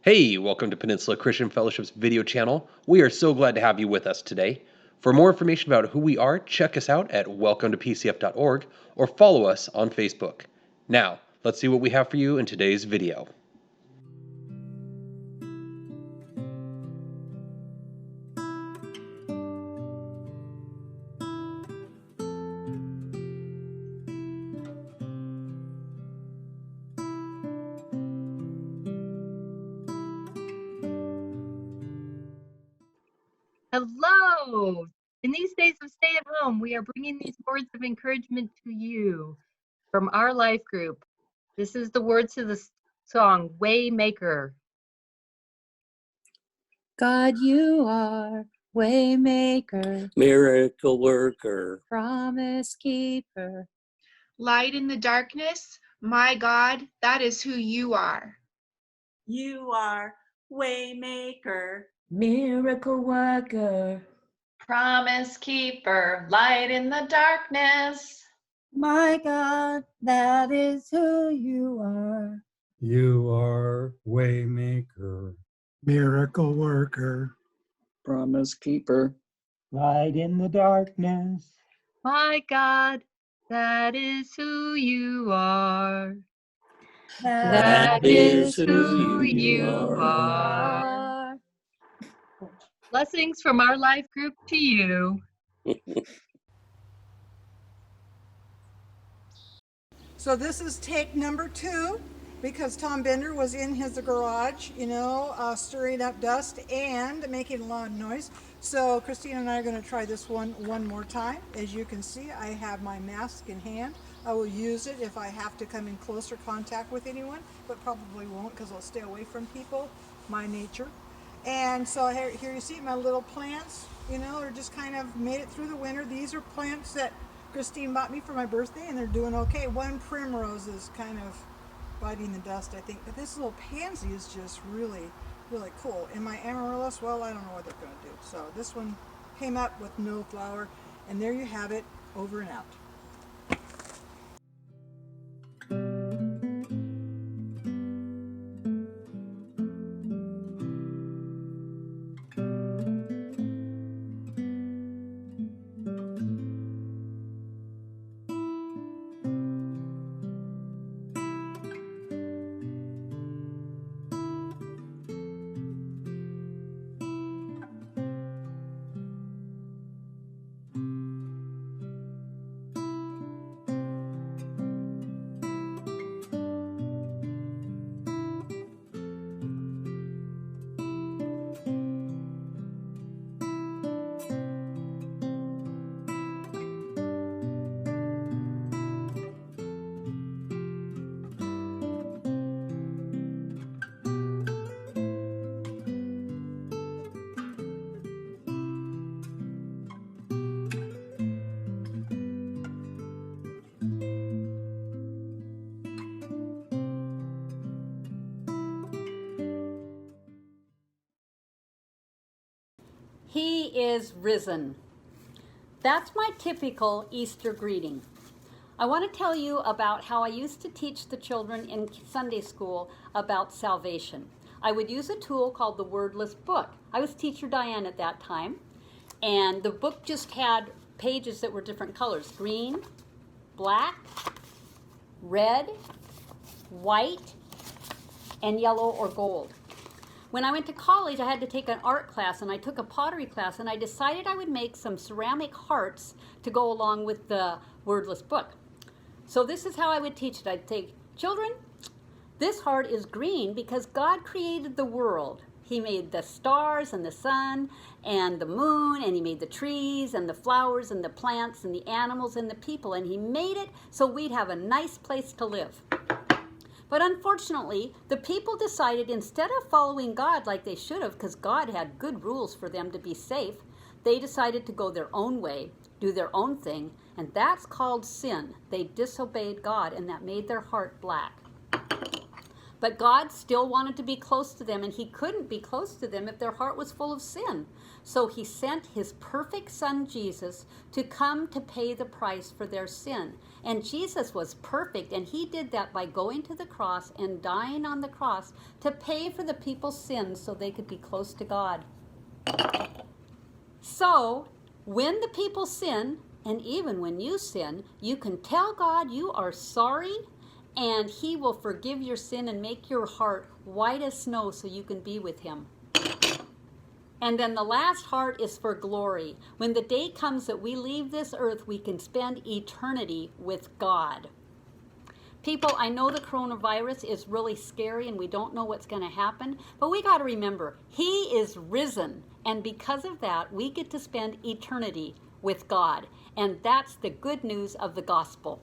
Hey, welcome to Peninsula Christian Fellowship's video channel. We are so glad to have you with us today. For more information about who we are, check us out at welcometopcf.org or follow us on Facebook. Now, let's see what we have for you in today's video. Hello! In these days of stay at home, we are bringing these words of encouragement to you from our life group. This is the words of the song, Waymaker. God, you are Waymaker, Miracle worker, Promise Keeper, Light in the darkness, my God, that is who you are. You are Waymaker, Miracle worker, Promise keeper, light in the darkness. my God, that is who you are. You are Waymaker, Miracle worker, promise keeper, light in the darkness. My God, that is who you are. That is who you are. Blessings from our life group to you. So this is take number 2, because Tom Bender was in his garage, stirring up dust and making a lot of noise. So Christina and I are going to try this one more time. As you can see, I have my mask in hand. I will use it if I have to come in closer contact with anyone, but probably won't because I'll stay away from people, my nature. And so here you see my little plants, they're just kind of made it through the winter. These are plants that Christine bought me for my birthday, and they're doing okay. One primrose is kind of biting the dust, I think, but this little pansy is just really, really cool. And my amaryllis, well, I don't know what they're going to do. So this one came up with no flower, and there you have it, over and out. He is risen. That's my typical Easter greeting. I want to tell you about how I used to teach the children in Sunday school about salvation. I would use a tool called the Wordless Book. I was teacher Diane at that time, and the book just had pages that were different colors: green, black, red, white, and yellow or gold. When I went to college, I had to take an art class, and I took a pottery class, and I decided I would make some ceramic hearts to go along with the Wordless Book. So this is how I would teach it. I'd say, children, this heart is green because God created the world. He made the stars and the sun and the moon, and he made the trees and the flowers and the plants and the animals and the people, and he made it so we'd have a nice place to live. But unfortunately, the people decided instead of following God like they should have, because God had good rules for them to be safe, they decided to go their own way, do their own thing, and that's called sin. They disobeyed God, and that made their heart black. But God still wanted to be close to them, and he couldn't be close to them if their heart was full of sin. So he sent his perfect son, Jesus, to come to pay the price for their sin. And Jesus was perfect, and he did that by going to the cross and dying on the cross to pay for the people's sins so they could be close to God. So, when the people sin, and even when you sin, you can tell God you are sorry, and he will forgive your sin and make your heart white as snow so you can be with him. And then the last heart is for glory. When the day comes that we leave this earth, we can spend eternity with God. People, I know the coronavirus is really scary and we don't know what's going to happen, but we got to remember, he is risen. And because of that, we get to spend eternity with God. And that's the good news of the gospel.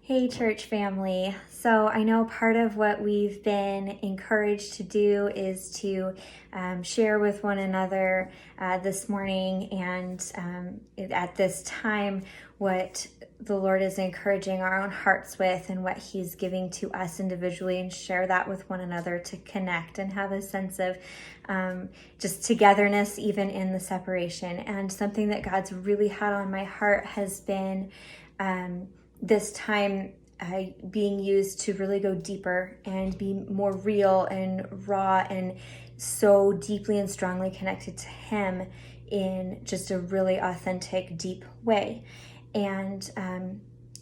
Hey church family. So I know part of what we've been encouraged to do is to share with one another this morning and at this time what the Lord is encouraging our own hearts with and what he's giving to us individually, and share that with one another to connect and have a sense of just togetherness even in the separation. And something that God's really had on my heart has been this time being used to really go deeper and be more real and raw and so deeply and strongly connected to him in just a really authentic, deep way. And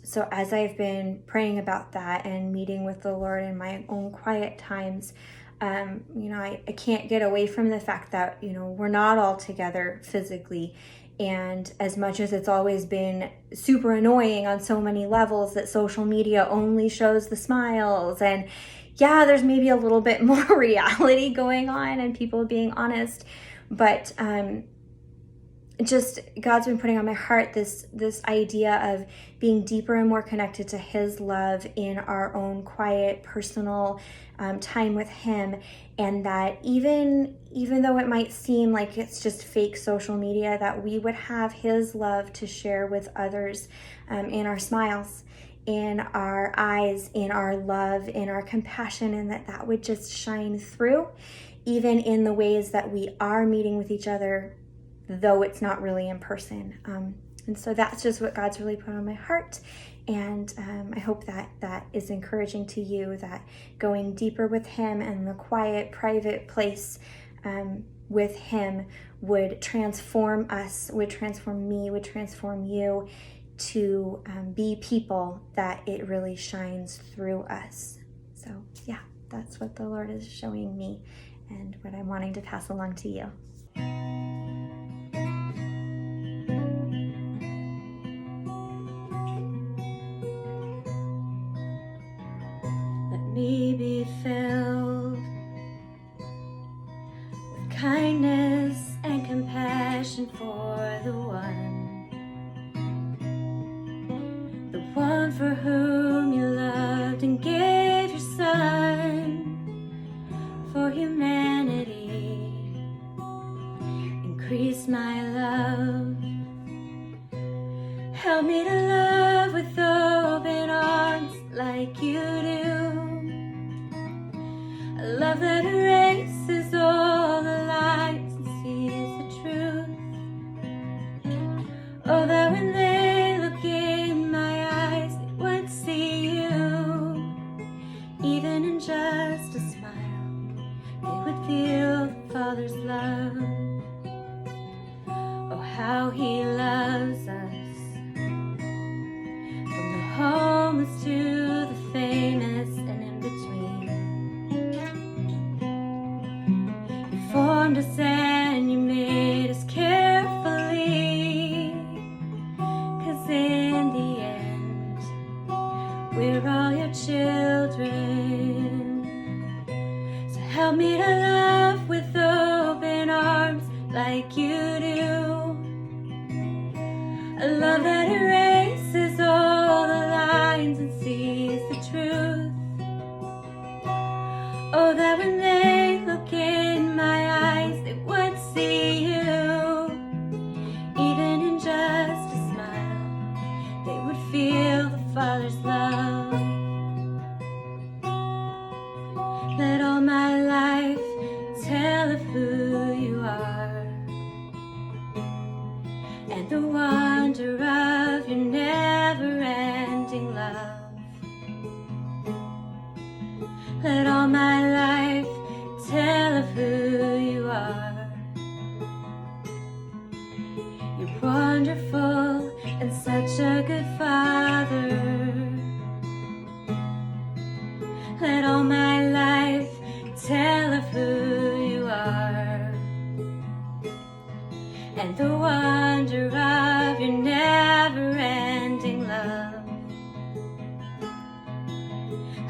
so as I've been praying about that and meeting with the Lord in my own quiet times, I can't get away from the fact that, we're not all together physically. And as much as it's always been super annoying on so many levels that social media only shows the smiles, and yeah, there's maybe a little bit more reality going on and people being honest, but just God's been putting on my heart this idea of being deeper and more connected to his love in our own quiet, personal time with him. And that even though it might seem like it's just fake social media, that we would have his love to share with others in our smiles, in our eyes, in our love, in our compassion, and that would just shine through, even in the ways that we are meeting with each other, though it's not really in person. And so that's just what God's really put on my heart. And I hope that is encouraging to you, that going deeper with him and the quiet, private place with him would transform us, would transform me, would transform you to be people that it really shines through us. So yeah, that's what the Lord is showing me and what I'm wanting to pass along to you. Me be filled with kindness and compassion for the one for whom you loved and gave your son for humanity. Increase my love, help me to love with open arms like you do. A love that erases all the lies and sees the truth. Oh, that when they look in my eyes, they would see you. Even in just a smile, they would feel the Father's love. Oh, how he loves us. From the homeless to the famous and in between. Formed us and you made us carefully, 'cause in the end we're all your children. So help me to love with open arms like you do. A Father's love. Let all my life tell of who you are, and the wonder of your never-ending love. Let all my life tell of who you are. You're wonderful and such a good Father. Let all my life tell of who you are, and the wonder of your never-ending love.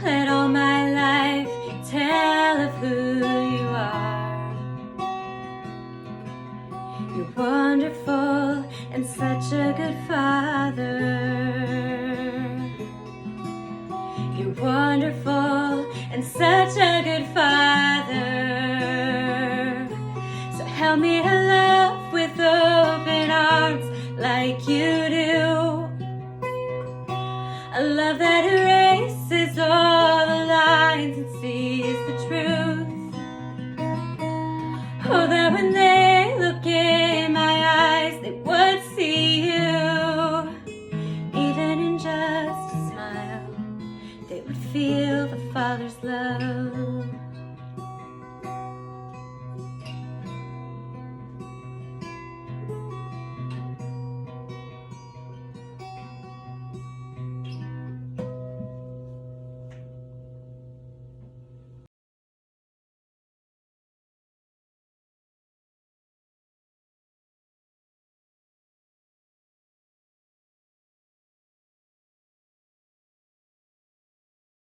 Let all my life tell of who you are. You're wonderful and such a good Father. You're wonderful and such a good Father. So help me to love with open arms like you do. A love that erases all the lines and sees the truth. Oh, that when they look in my eyes, they would see you. Even in just a smile, they would feel the Father's love.